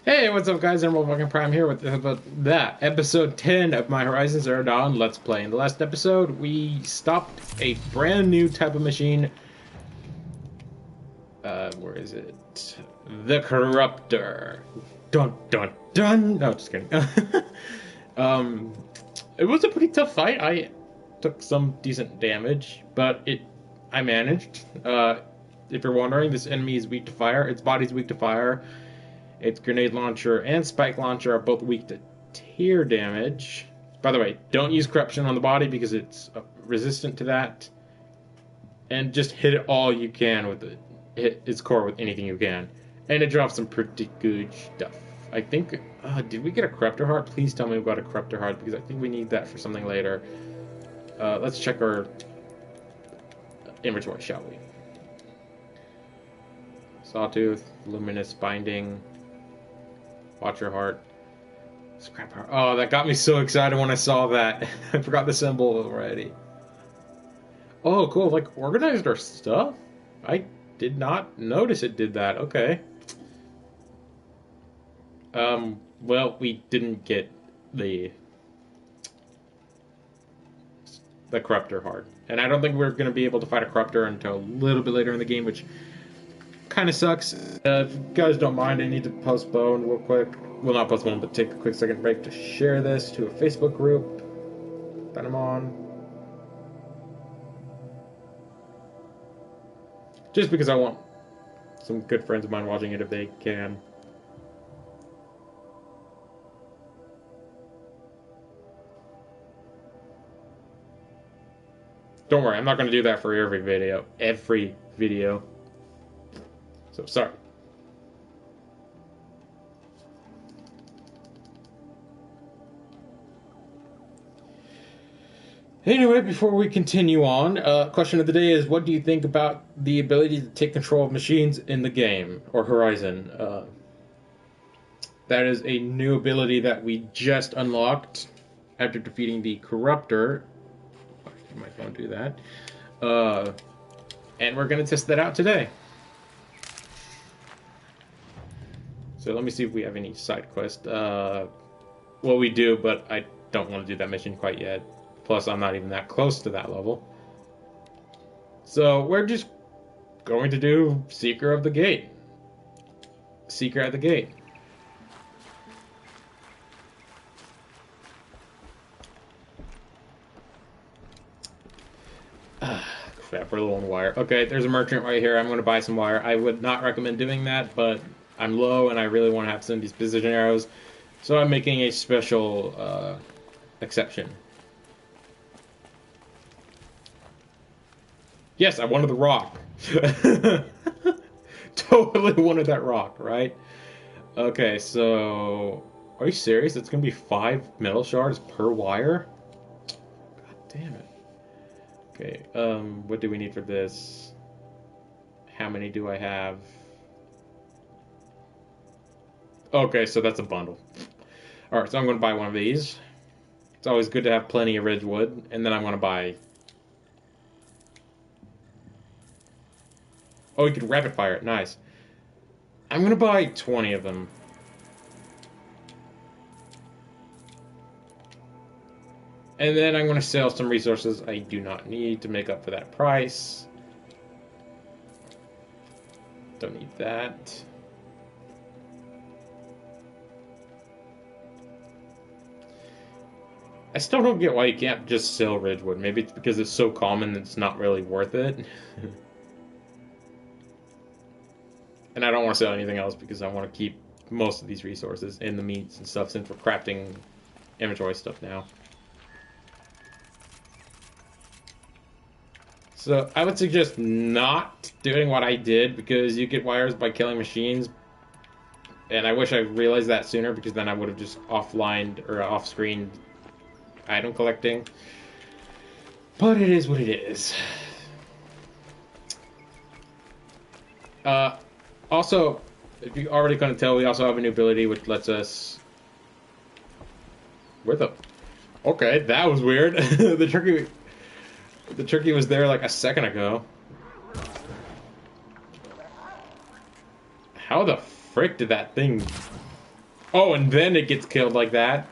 Hey, what's up, guys? I'm fucking Prime here with episode 10 of my Horizon Zero Dawn Let's Play. In the last episode, we stopped a brand new type of machine. Where is it? The Corruptor. Dun dun dun. No, just kidding. um, it was a pretty tough fight. I took some decent damage, but I managed. If you're wondering, this enemy is weak to fire. Its body's weak to fire. Its grenade launcher and spike launcher are both weak to tear damage. By the way, don't use corruption on the body because it's resistant to that. And just hit it all you can with it. Hit its core with anything you can. And it drops some pretty good stuff. I think... did we get a Corruptor Heart? Please tell me we got a Corruptor Heart because I think we need that for something later. Let's check our inventory, shall we? Sawtooth, Luminous Binding... Watch your heart. Scrap heart. Oh, that got me so excited when I saw that. I forgot the symbol already. Oh, cool. Like, organized our stuff? I did not notice it did that. Okay. Well, we didn't get the Corruptor Heart. And I don't think we're going to be able to fight a Corruptor until a little bit later in the game, which... kind of sucks. If you guys don't mind, I need to postpone real quick. Well, not postpone, but take a quick second break to share this to a Facebook group that I'm on. Just because I want some good friends of mine watching it if they can. Don't worry, I'm not going to do that for every video. Every video. So, sorry. Anyway, before we continue on, question of the day is, what do you think about the ability to take control of machines in the game, or Horizon? That is a new ability that we just unlocked after defeating the Corruptor. Why did my phone do that? And we're going to test that out today. So let me see if we have any side quest. Well, we do, but I don't want to do that mission quite yet. Plus, I'm not even that close to that level. So we're just going to do Seeker of the Gate. Seeker at the Gate. Crap, we're low on wire. Okay, there's a merchant right here. I'm going to buy some wire. I would not recommend doing that, but I'm low and I really want to have some of these precision arrows. So I'm making a special exception. Yes, I wanted the rock. Totally wanted that rock, right? Okay, so... Are you serious? It's going to be 5 metal shards per wire? God damn it. Okay, what do we need for this? How many do I have? Okay, so that's a bundle. Alright, so I'm going to buy one of these. It's always good to have plenty of Ridgewood. And then I'm going to buy... Oh, you could rapid fire it. Nice. I'm going to buy 20 of them. And then I'm going to sell some resources I do not need to make up for that price. Don't need that. I still don't get why you can't just sell Ridgewood. Maybe it's because it's so common that it's not really worth it. And I don't want to sell anything else because I want to keep most of these resources in the meats and stuff since we're crafting inventory stuff now. So I would suggest not doing what I did because you get wires by killing machines. And I wish I realized that sooner because then I would have just offlined or off-screened item collecting. But it is what it is. Also, if you already couldn't tell, we also have a new ability which lets us... Where the... Okay, that was weird. The turkey was there like a second ago. How the frick did that thing Oh, and then it gets killed like that.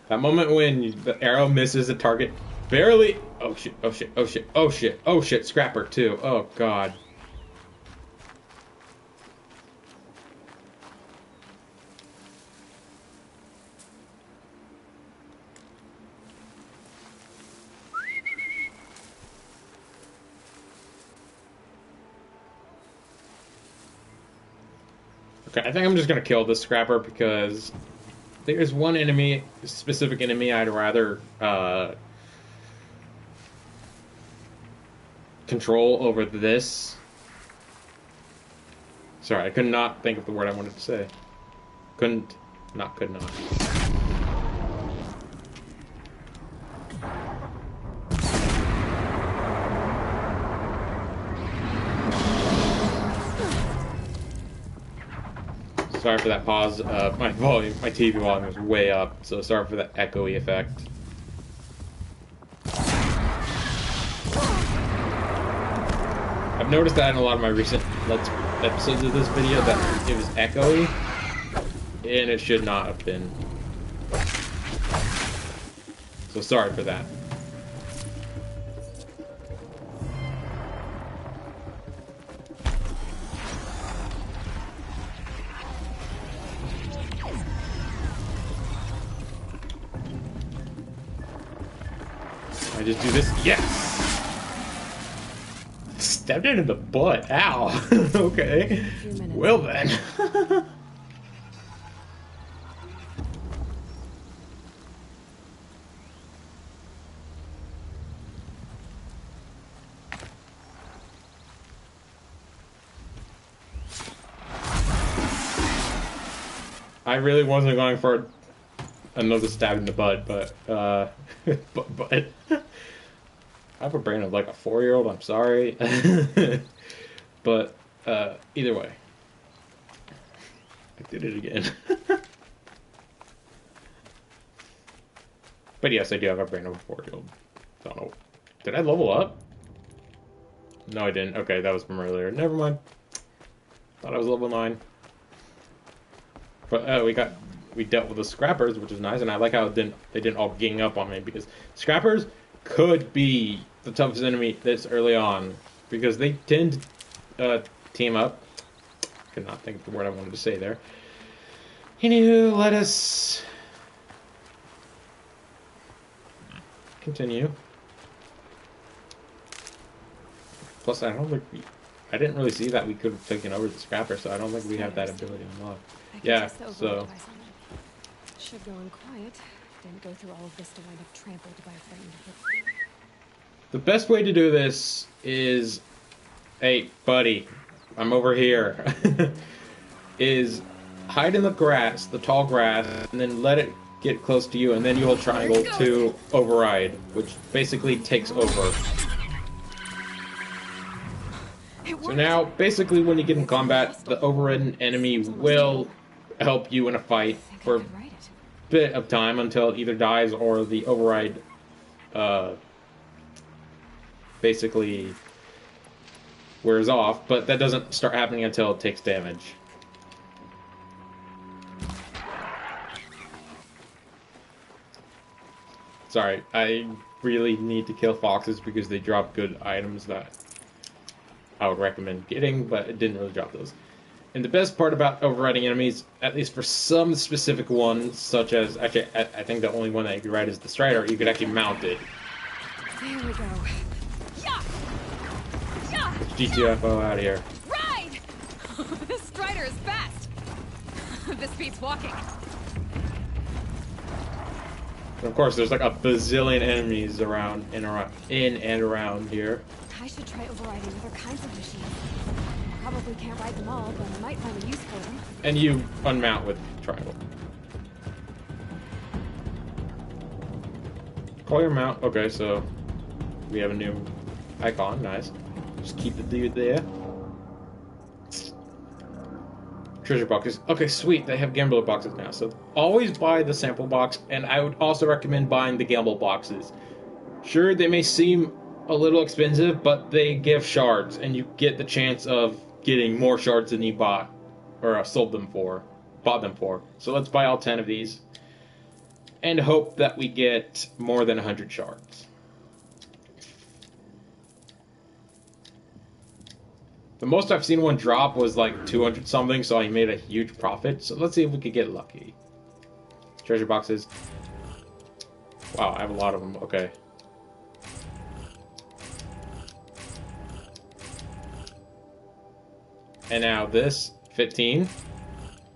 That moment when the arrow misses the target barely. Oh shit, oh shit, oh shit, oh shit, oh shit, Scrapper too. Oh god. Okay, I think I'm just gonna kill this Scrapper because there's one enemy, specific enemy I'd rather control over this. Sorry, I could not think of the word I wanted to say. Could not. Sorry for that pause. My TV volume was way up, so sorry for that echoey effect. I've noticed that in a lot of my recent episodes of this video that it was echoey, and it should not have been. So sorry for that. I just do this? Yes! Stepped it in the butt. Ow. Okay. Well then. I really wasn't going for another stab in the butt, but but I have a brain of like a 4-year-old, I'm sorry. But, either way. I did it again. But yes, I do have a brain of a 4-year-old. Don't know. Did I level up? No, I didn't. Okay, that was from earlier. Never mind. Thought I was level 9. But, we dealt with the Scrappers, which is nice, and I like how they didn't all gang up on me, because Scrappers could be the toughest enemy this early on, because they tend to team up. Could not think of the word I wanted to say there. Anywho, let us continue. Plus, I don't think I didn't really see that we could have taken over the Scrapper, so I don't think we have that ability unlocked. Yeah, so should go in quiet. Didn't go through all of this to wind up trampled by a friend. The best way to do this is, hey, buddy, I'm over here. Is hide in the grass, the tall grass, and then let it get close to you, and then you hold triangle to override, which basically takes over. So now, basically, when you get in combat, the overridden enemy will help you in a fight for a bit of time until it either dies or the override basically wears off, but that doesn't start happening until it takes damage. Sorry, I really need to kill foxes because they drop good items that I would recommend getting, but it didn't really drop those. And the best part about overriding enemies, at least for some specific ones, such as, actually, I think the only one that you could ride is the Strider, you could actually mount it. There we go. Yeah. Yeah. GTFO out of here. Ride! This Strider is fast. This beats walking. And of course, there's like a bazillion enemies around in and around here. I should try overriding other kinds of machines. Probably can't ride them all, but I might find a use for them. And you unmount with triangle. Call your mount. Okay, so we have a new icon. Nice. Just keep the dude there. Treasure boxes. Okay, sweet. They have gambler boxes now. So always buy the sample box, and I would also recommend buying the gamble boxes. Sure, they may seem a little expensive, but they give shards, and you get the chance of getting more shards than he bought, or sold them for, bought them for. So let's buy all 10 of these, and hope that we get more than 100 shards. The most I've seen one drop was like 200 something, so I made a huge profit. So let's see if we could get lucky. Treasure boxes. Wow, I have a lot of them. Okay. And now this, 15,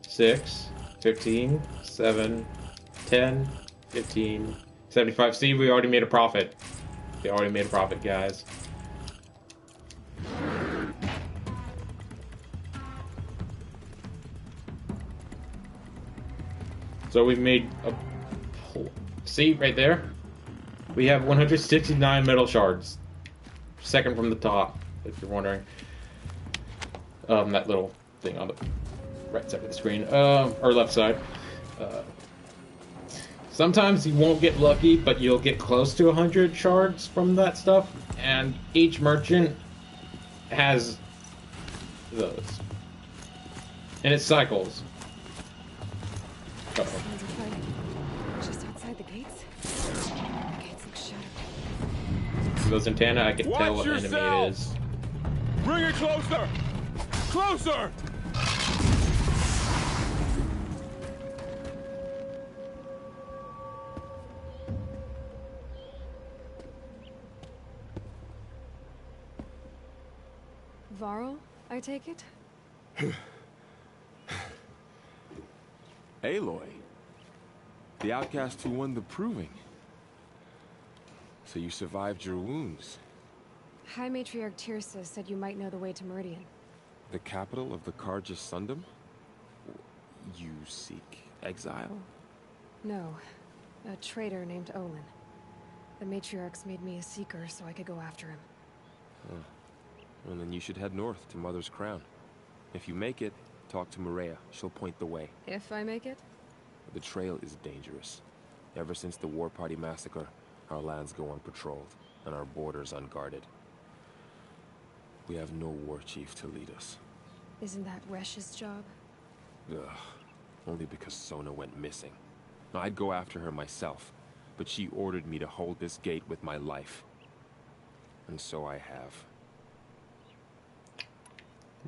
6, 15, 7, 10, 15, 75. See, we already made a profit. We already made a profit, guys. So we've made a... See, right there? We have 169 metal shards. Second from the top, if you're wondering. That little thing on the right side of the screen. Or left side. Sometimes you won't get lucky, but you'll get close to 100 shards from that stuff. And each merchant has those. And it cycles. Uh-oh. Sounds of fighting. Just outside the gates? The gates look shuttered. Those antenna, I can tell what enemy it is. Bring it closer! Closer! Varl, I take it? Aloy. The outcast who won the proving. So you survived your wounds. High Matriarch Tirsa said you might know the way to Meridian. The capital of the Carja Sundom? You seek exile? No, a traitor named Olin. The Matriarchs made me a seeker so I could go after him. Huh. Well, then you should head north to Mother's Crown. If you make it, talk to Maria. She'll point the way. If I make it? The trail is dangerous. Ever since the War Party massacre, our lands go unpatrolled, and our borders unguarded. We have no war chief to lead us. Isn't that Resh's job? Ugh. Only because Sona went missing. I'd go after her myself, but she ordered me to hold this gate with my life. And so I have.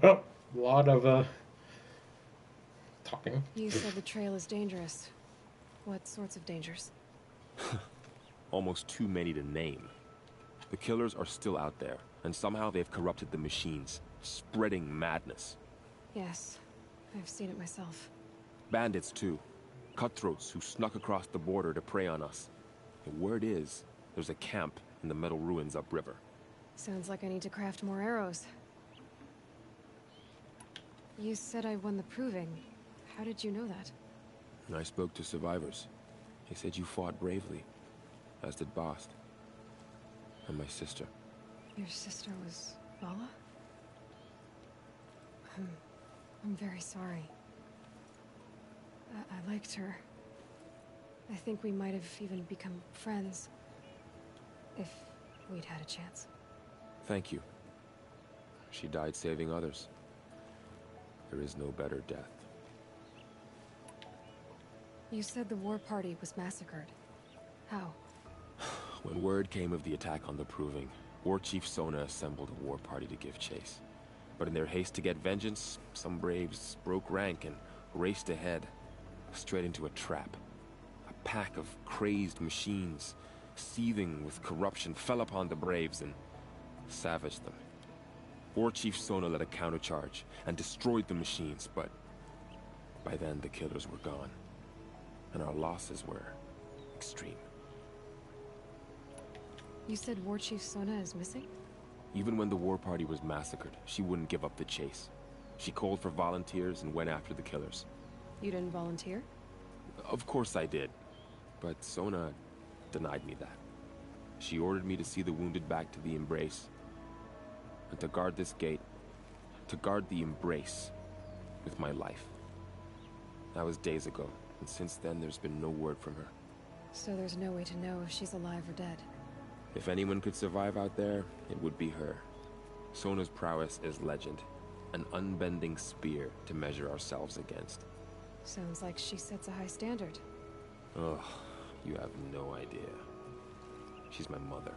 Well, a lot of, talking. You said the trail is dangerous. What sorts of dangers? Almost too many to name. The killers are still out there, and somehow they've corrupted the machines, spreading madness. Yes, I've seen it myself. Bandits, too. Cutthroats who snuck across the border to prey on us. The word is, there's a camp in the metal ruins upriver. Sounds like I need to craft more arrows. You said I won the proving. How did you know that? I spoke to survivors. They said you fought bravely, as did Bast. And my sister. Your sister was Vala? I'm very sorry. I liked her. I think we might have even become friends. If we'd had a chance. Thank you. She died saving others. There is no better death. You said the war party was massacred. How? When word came of the attack on the Proving, War Chief Sona assembled a war party to give chase. But in their haste to get vengeance, some braves broke rank and raced ahead, straight into a trap. A pack of crazed machines, seething with corruption, fell upon the braves and savaged them. War Chief Sona led a countercharge and destroyed the machines, but by then the killers were gone, and our losses were extreme. You said War Chief Sona is missing? Even when the war party was massacred, she wouldn't give up the chase. She called for volunteers and went after the killers. You didn't volunteer? Of course I did, but Sona denied me that. She ordered me to see the wounded back to the Embrace, and to guard this gate, to guard the Embrace with my life. That was days ago, and since then there's been no word from her. So there's no way to know if she's alive or dead. If anyone could survive out there, it would be her. Sona's prowess is legend. an unbending spear to measure ourselves against. Sounds like she sets a high standard. Ugh, you have no idea. She's my mother.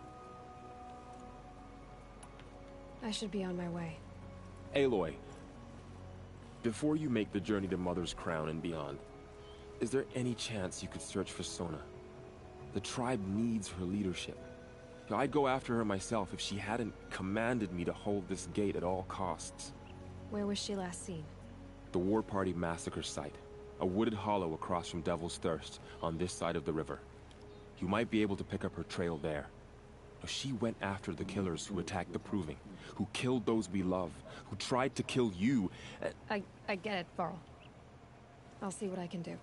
I should be on my way. Aloy, before you make the journey to Mother's Crown and beyond, is there any chance you could search for Sona? The tribe needs her leadership. I'd go after her myself if she hadn't commanded me to hold this gate at all costs. Where was she last seen? The War Party massacre site. A wooded hollow across from Devil's Thirst, on this side of the river. You might be able to pick up her trail there. She went after the killers who attacked the Proving, who killed those we love, who tried to kill you. I get it, Varl. I'll see what I can do.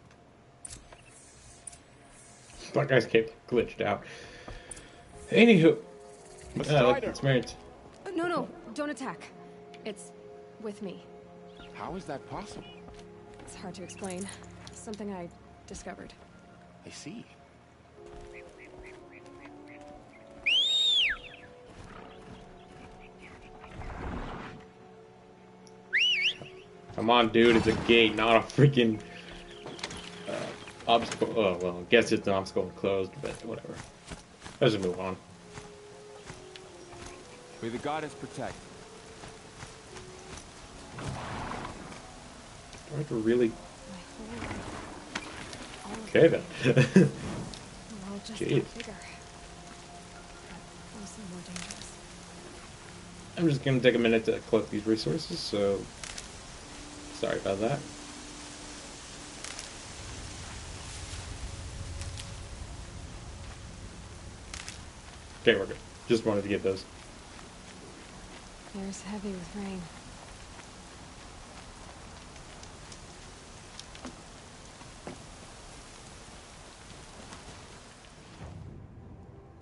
That guy's cape glitched out. Anywho, experience. No, don't attack. It's with me. How is that possible? It's hard to explain. Something I discovered. I see. Come on, dude, it's a gate, not a freaking obstacle. Oh, well, I guess it's an obstacle closed, but whatever. Let's just move on. May the goddess protect. Do I have to really... Okay, then. Well, just Jeez. got bigger. But also more dangerous. I'm just going to take a minute to collect these resources, so... Sorry about that. Okay, we're good. Just wanted to get those. Air's heavy with rain.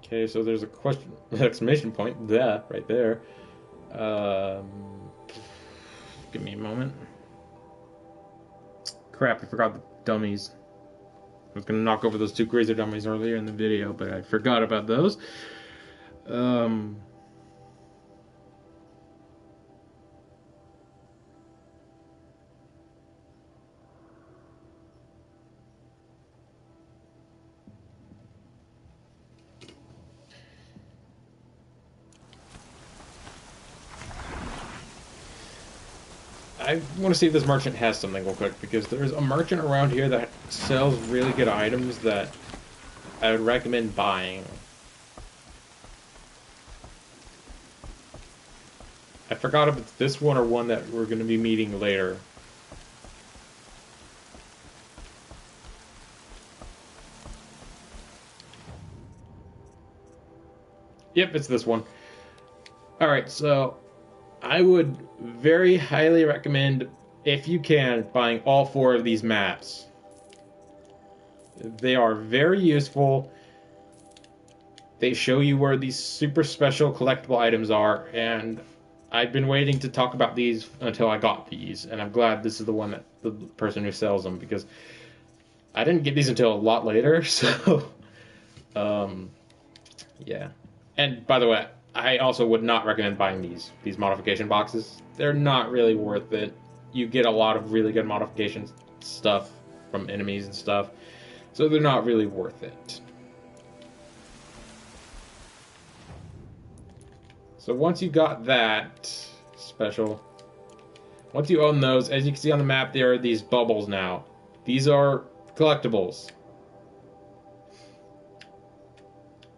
Okay, so there's a question, exclamation point, that right there. Give me a moment. Crap, I forgot the dummies. I was gonna knock over those two grazer dummies earlier in the video, but I forgot about those. I want to see if this merchant has something real quick, because there's a merchant around here that sells really good items that I would recommend buying. I forgot if it's this one or one that we're going to be meeting later. Yep, it's this one. Alright, so I would very highly recommend, if you can, buying all 4 of these maps. They are very useful. They show you where these super special collectible items are, and I've been waiting to talk about these until I got these, and I'm glad this is the one that the person who sells them, because I didn't get these until a lot later, so yeah. And by the way, I also would not recommend buying these modification boxes. They're not really worth it. You get a lot of really good modification stuff from enemies and stuff, so they're not really worth it. So once you got that special, once you own those, as you can see on the map, there are these bubbles now. These are collectibles.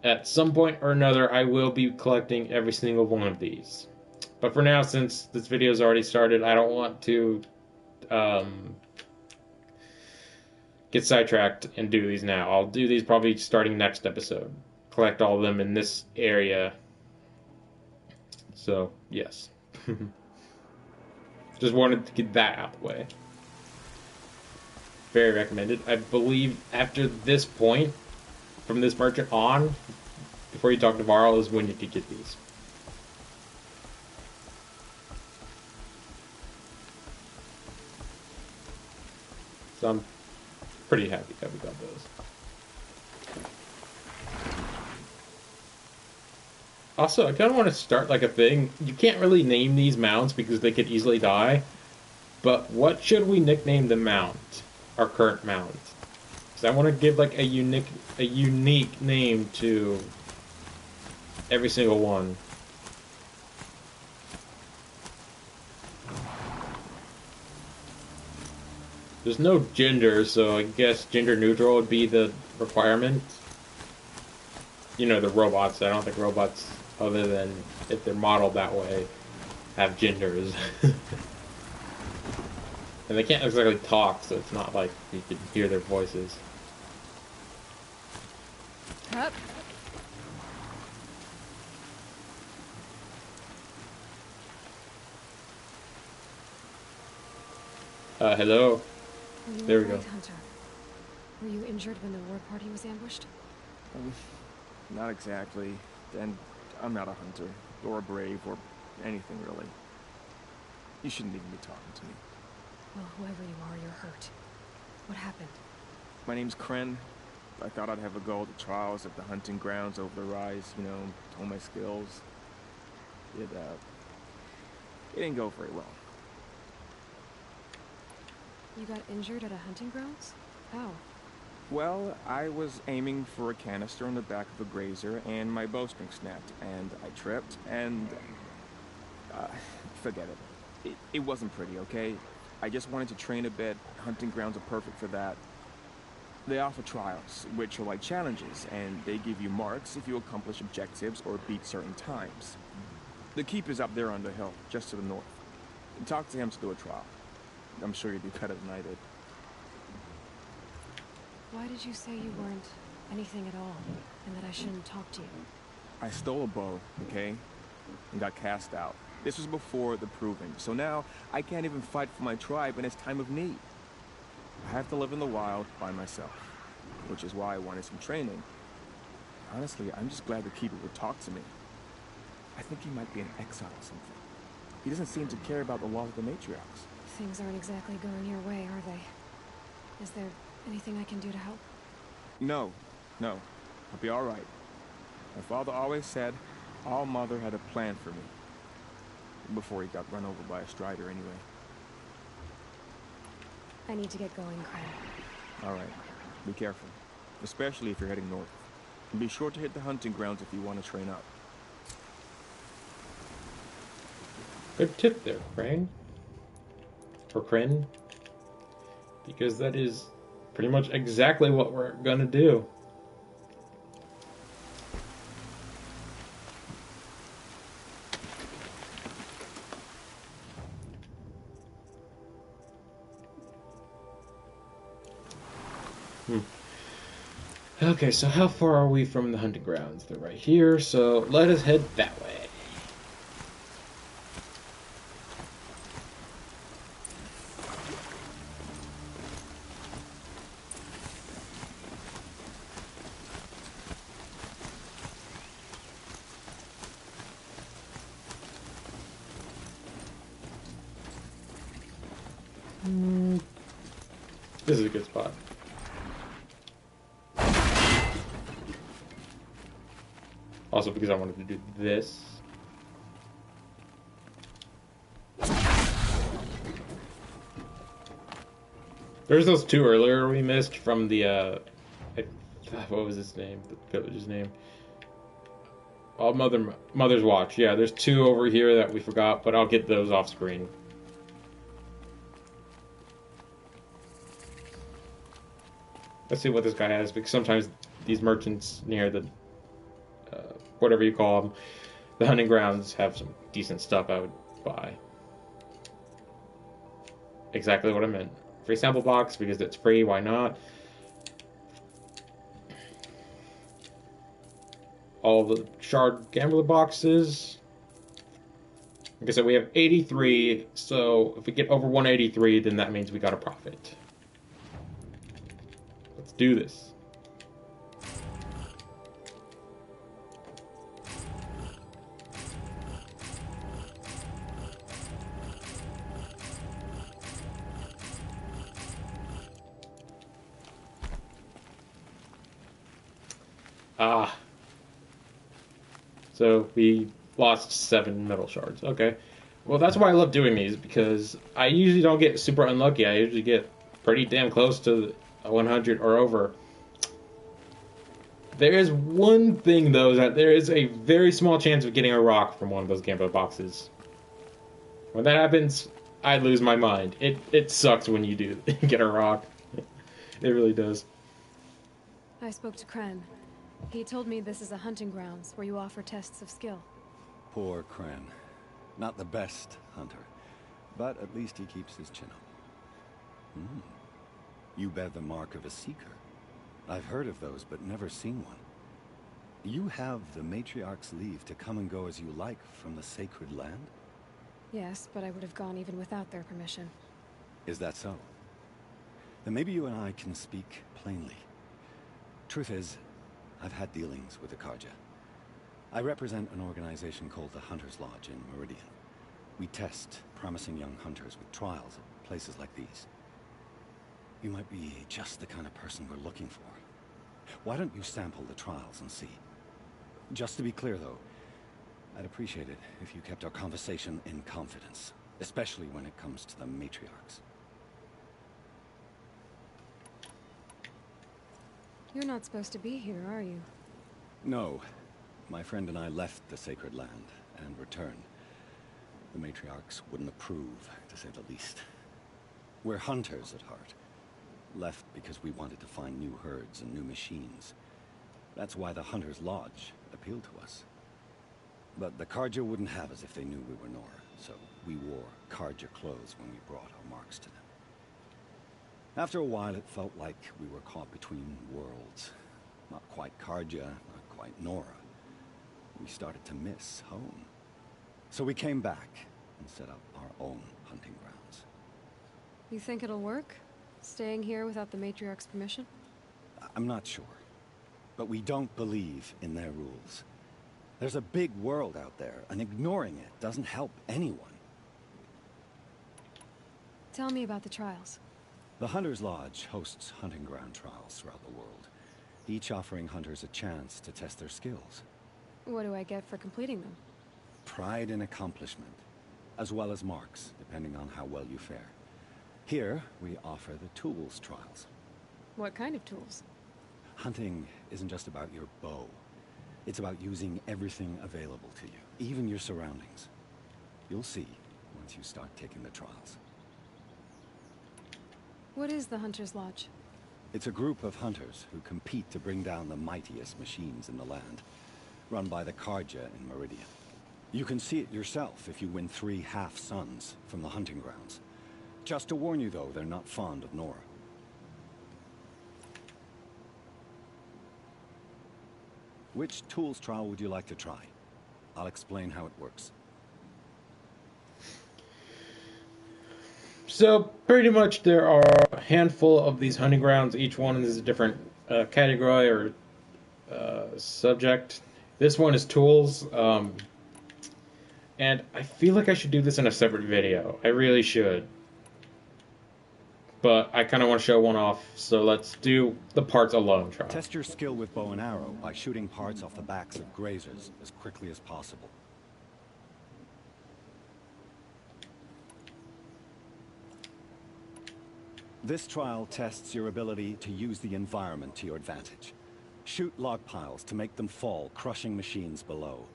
At some point or another, I will be collecting every single one of these. But for now, since this video has already started, I don't want to get sidetracked and do these now. I'll do these probably starting next episode. Collect all of them in this area. So, yes. Just wanted to get that out of the way. Very recommended. I believe after this point, from this merchant on, before you talk to Varl, is when you could get these. So I'm pretty happy that we got those. Also, I kind of want to start like a thing. You can't really name these mounts because they could easily die. But what should we nickname the mount? Our current mount. Because I want to give like a unique name to every single one. There's no gender, so I guess gender neutral would be the requirement. You know, the robots. I don't think robots, other than if they're modeled that way, have genders. And they can't exactly talk, so it's not like you can hear their voices. Up. Hello. Are you There we all go. right, Hunter? Were you injured when the war party was ambushed? Um, Not exactly. And I'm not a hunter, or a brave, or anything really. You shouldn't even be talking to me. Well, whoever you are, you're hurt. What happened? My name's Kren. I thought I'd have a go at the trials at the hunting grounds over the rise, you know, hone my skills. It didn't go very well. You got injured at a hunting grounds? How? Well, I was aiming for a canister on the back of a grazer, and my bowstring snapped, and I tripped, and... Uh, forget it. It wasn't pretty, okay? I just wanted to train a bit. Hunting grounds are perfect for that. They offer trials, which are like challenges, and they give you marks if you accomplish objectives or beat certain times. The keep is up there on the hill, just to the north. Talk to him to do a trial. I'm sure you'd do better than I did. Why did you say you weren't anything at all, and that I shouldn't talk to you? I stole a bow, okay? And got cast out. This was before the proving, so now I can't even fight for my tribe in its time of need. I have to live in the wild by myself, which is why I wanted some training. Honestly, I'm just glad the keeper would talk to me. I think he might be in exile or something. He doesn't seem to care about the laws of the matriarchs. Things aren't exactly going your way, are they? Is there anything I can do to help? No, I'll be all right. My father always said All Mother had a plan for me. Before he got run over by a strider anyway. I need to get going, Kren. All right, be careful. Especially if you're heading north. And be sure to hit the hunting grounds if you want to train up. Good tip there, Crane. Or Kren. Because that is pretty much exactly what we're gonna do. Okay, so how far are we from the hunting grounds? They're right here, so let us head that way. This is a good spot. Also because I wanted to do this. There's those two earlier we missed from the, what was his name? The village's name? All Mother's Watch. Yeah, there's two over here that we forgot, but I'll get those off screen. Let's see what this guy has, because sometimes these merchants near the, whatever you call them, the hunting grounds have some decent stuff I would buy. Exactly what I meant. Free sample box, because it's free, why not? All the shard gambler boxes. Like I said, we have 83, so if we get over 183, then that means we got a profit. Let's do this. Ah. So we lost 7 metal shards. Okay. Well, that's why I love doing these, because I usually don't get super unlucky. I usually get pretty damn close to 100 or over. There is one thing, though, that there is a very small chance of getting a rock from one of those gambler boxes. When that happens, I lose my mind. It sucks when you do get a rock. It really does. I spoke to Kren. He told me this is a hunting grounds where you offer tests of skill. Poor Kren. Not the best hunter, but at least he keeps his chin up. You bear the mark of a seeker. I've heard of those, but never seen one. You have the Matriarch's leave to come and go as you like from the sacred land? Yes, but I would have gone even without their permission. Is that so? Then maybe you and I can speak plainly. Truth is, I've had dealings with the Karja. I represent an organization called the Hunter's Lodge in Meridian. We test promising young hunters with trials at places like these. You might be just the kind of person we're looking for. Why don't you sample the trials and see? Just to be clear, though, I'd appreciate it if you kept our conversation in confidence, especially when it comes to the matriarchs. You're not supposed to be here, are you? No. My friend and I left the sacred land and returned. The matriarchs wouldn't approve, to say the least. We're hunters at heart. Left because we wanted to find new herds and new machines. That's why the Hunter's Lodge appealed to us. But the Karja wouldn't have us if they knew we were Nora, so we wore Karja clothes when we brought our marks to them. After a while, it felt like we were caught between worlds. Not quite Karja, not quite Nora. We started to miss home. So we came back and set up our own hunting grounds. You think it'll work? Staying here without the Matriarch's permission? I'm not sure. But we don't believe in their rules. There's a big world out there, and ignoring it doesn't help anyone. Tell me about the trials. The Hunter's Lodge hosts hunting ground trials throughout the world, each offering hunters a chance to test their skills. What do I get for completing them? Pride in accomplishment, as well as marks, depending on how well you fare. Here, we offer the tools trials. What kind of tools? Hunting isn't just about your bow. It's about using everything available to you, even your surroundings. You'll see once you start taking the trials. What is the Hunter's Lodge? It's a group of hunters who compete to bring down the mightiest machines in the land, run by the Karja in Meridian. You can see it yourself if you win 3 half-suns from the hunting grounds. Just to warn you, though, they're not fond of Nora. Which tools trial would you like to try? I'll explain how it works. So, pretty much there are a handful of these hunting grounds. Each one is a different category or subject. This one is tools. And I feel like I should do this in a separate video. I really should. But I kind of want to show one off, so let's do the parts alone trial. Test your skill with bow and arrow by shooting parts off the backs of grazers as quickly as possible. This trial tests your ability to use the environment to your advantage. Shoot log piles to make them fall, crushing machines below.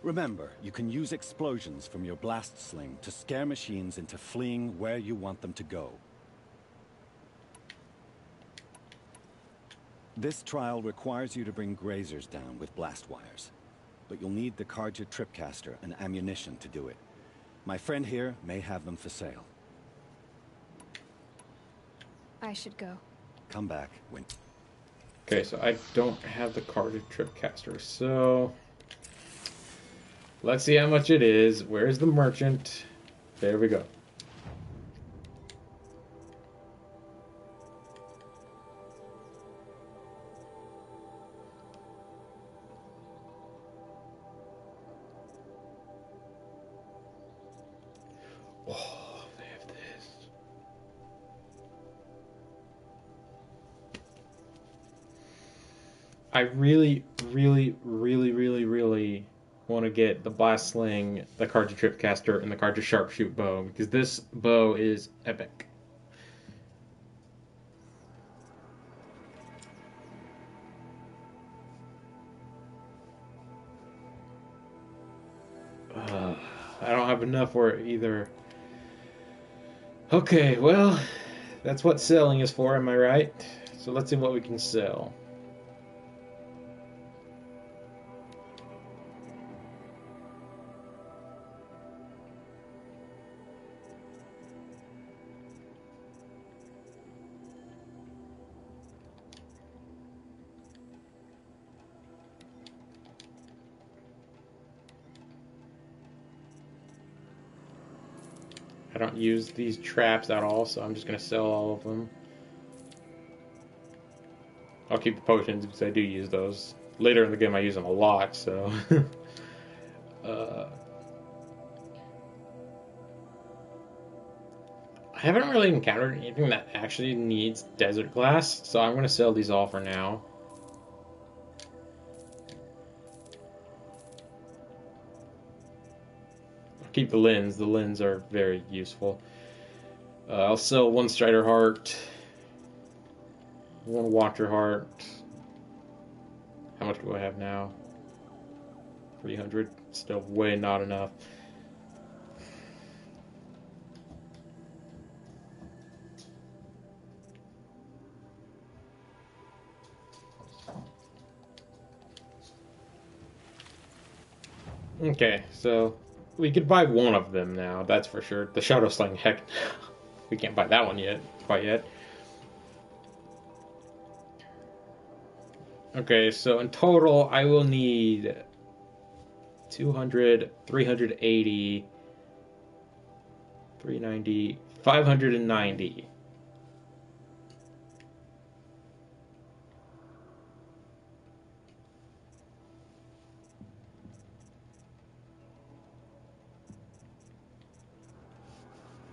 Remember, you can use explosions from your blast sling to scare machines into fleeing where you want them to go. This trial requires you to bring grazers down with blast wires. But you'll need the Karja tripcaster and ammunition to do it. My friend here may have them for sale. I should go. Come back when... Okay, so I don't have the Karja tripcaster, so... let's see how much it is. Where's the merchant? There we go. Oh, they have this. I really want to get the blast sling, the cartridge tripcaster, and the cartridge sharpshoot bow, because this bow is epic. I don't have enough for it either. Okay, well, that's what selling is for, am I right? So let's see what we can sell. I don't use these traps at all, so I'm just going to sell all of them. I'll keep the potions because I do use those. Later in the game I use them a lot, so... I haven't really encountered anything that actually needs desert glass, so I'm going to sell these all for now. I'll keep the lens. The lens are very useful. I'll sell one Strider Heart, one Watcher Heart. How much do I have now? 300. Still way not enough. Okay, so we could buy one of them now, that's for sure. The Shadow Sling, heck, we can't buy that one yet, quite yet. Okay, so in total, I will need 200, 380, 390, 590.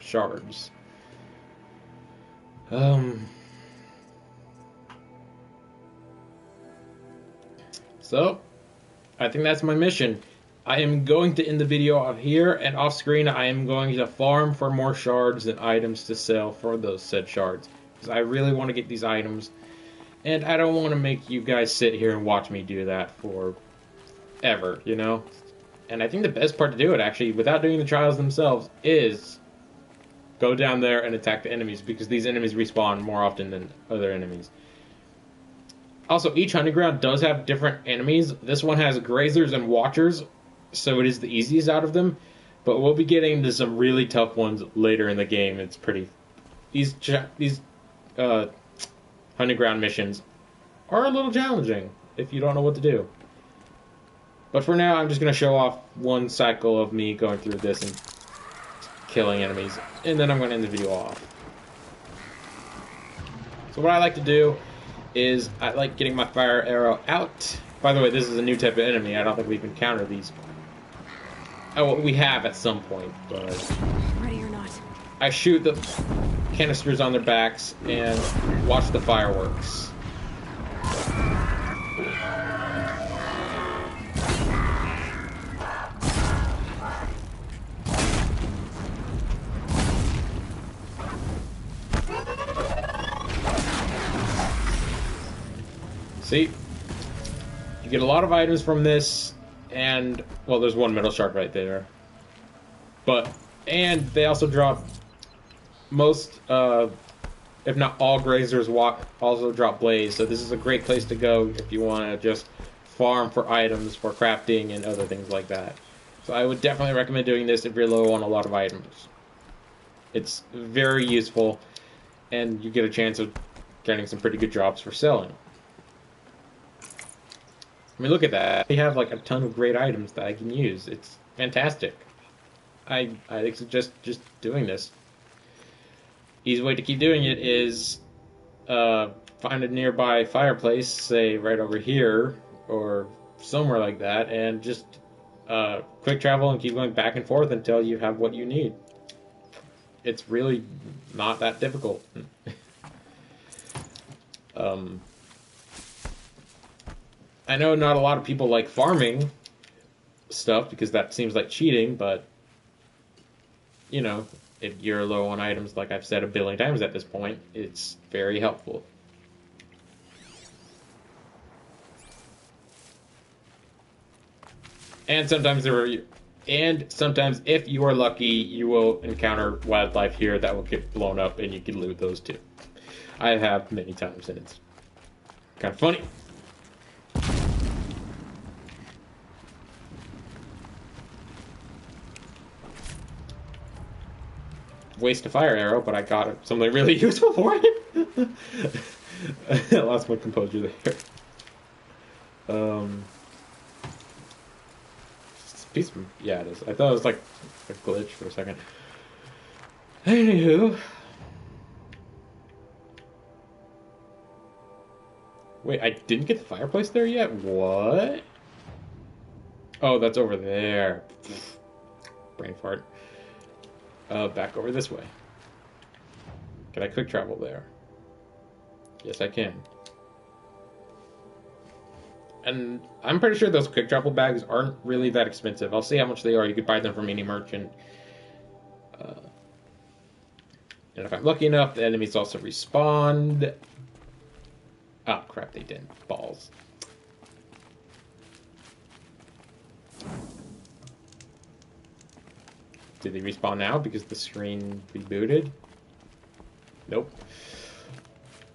Shards. So, I think that's my mission. I am going to end the video off here, and off screen I am going to farm for more shards and items to sell for those said shards. Because I really want to get these items, and I don't want to make you guys sit here and watch me do that for ever, you know? And I think the best part to do it, actually, without doing the trials themselves, is go down there and attack the enemies, because these enemies respawn more often than other enemies. Also, each hunting ground does have different enemies. This one has grazers and watchers, so it is the easiest out of them. But we'll be getting into some really tough ones later in the game. It's pretty... These hunting ground missions are a little challenging if you don't know what to do. But for now, I'm just going to show off one cycle of me going through this and killing enemies. And then I'm going to end the video off. So what I like to do is I like getting my fire arrow out. By the way, this is a new type of enemy. I don't think we've encountered these. Oh, well, we have at some point, but... Ready or not. I shoot the canisters on their backs and watch the fireworks. See? You get a lot of items from this, and, well, there's one metal shard right there. And they also drop most, if not all grazers also drop blaze, so this is a great place to go if you want to just farm for items, for crafting, and other things like that. So I would definitely recommend doing this if you're low on a lot of items. It's very useful, and you get a chance of getting some pretty good drops for selling. I mean, look at that. They have like a ton of great items that I can use. It's fantastic. I suggest just doing this. Easy way to keep doing it is find a nearby fireplace, say right over here or somewhere like that, and just quick travel and keep going back and forth until you have what you need. It's really not that difficult. I know not a lot of people like farming, stuff because that seems like cheating, but you know, if you're low on items, like I've said a billion times at this point, it's very helpful. And sometimes if you are lucky, you will encounter wildlife here that will get blown up, and you can loot those too. I have many times, and it's kind of funny. Waste a fire arrow, but I got something really useful for it. I lost my composure there. Piece of, yeah, it is. I thought it was like a glitch for a second. Anywho. Wait, I didn't get the fireplace there yet? What? Oh, that's over there. Brain fart. Back over this way. Can I quick travel there? Yes, I can. And I'm pretty sure those quick travel bags aren't really that expensive. I'll see how much they are. You could buy them from any merchant. And if I'm lucky enough, the enemies also respawn. Oh, crap, they didn't. Balls. Did they respawn now because the screen rebooted? Nope.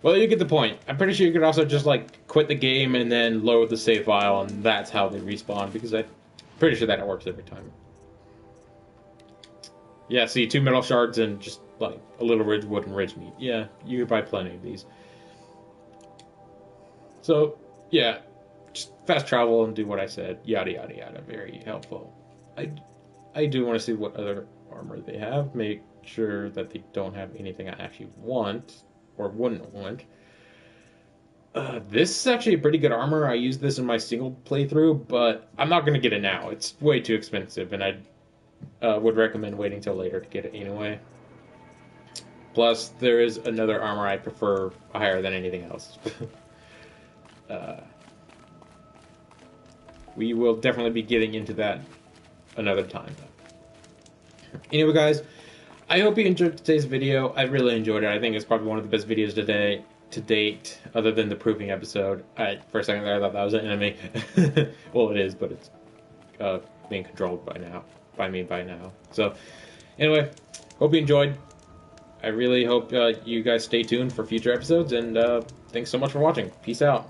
Well, you get the point. I'm pretty sure you could also just, like, quit the game and then load the save file, and that's how they respawn, because I'm pretty sure that works every time. Yeah, see, 2 metal shards and just, like, a little ridgewood and ridge meat. Yeah, you could buy plenty of these. So, yeah, just fast travel and do what I said. Yada, yada, yada. Very helpful. I do want to see what other armor they have. Make sure that they don't have anything I actually want. Or wouldn't want. This is actually a pretty good armor. I used this in my single playthrough, but I'm not going to get it now. It's way too expensive, and I would recommend waiting till later to get it anyway. Plus, there is another armor I prefer higher than anything else. We will definitely be getting into that another time, though. Anyway, guys, I hope you enjoyed today's video. I really enjoyed it. I think it's probably one of the best videos to date, other than the proving episode. For a second there, I thought that was an enemy. Well, it is, but it's being controlled by me by now. So, anyway, hope you enjoyed. I really hope you guys stay tuned for future episodes, and thanks so much for watching. Peace out.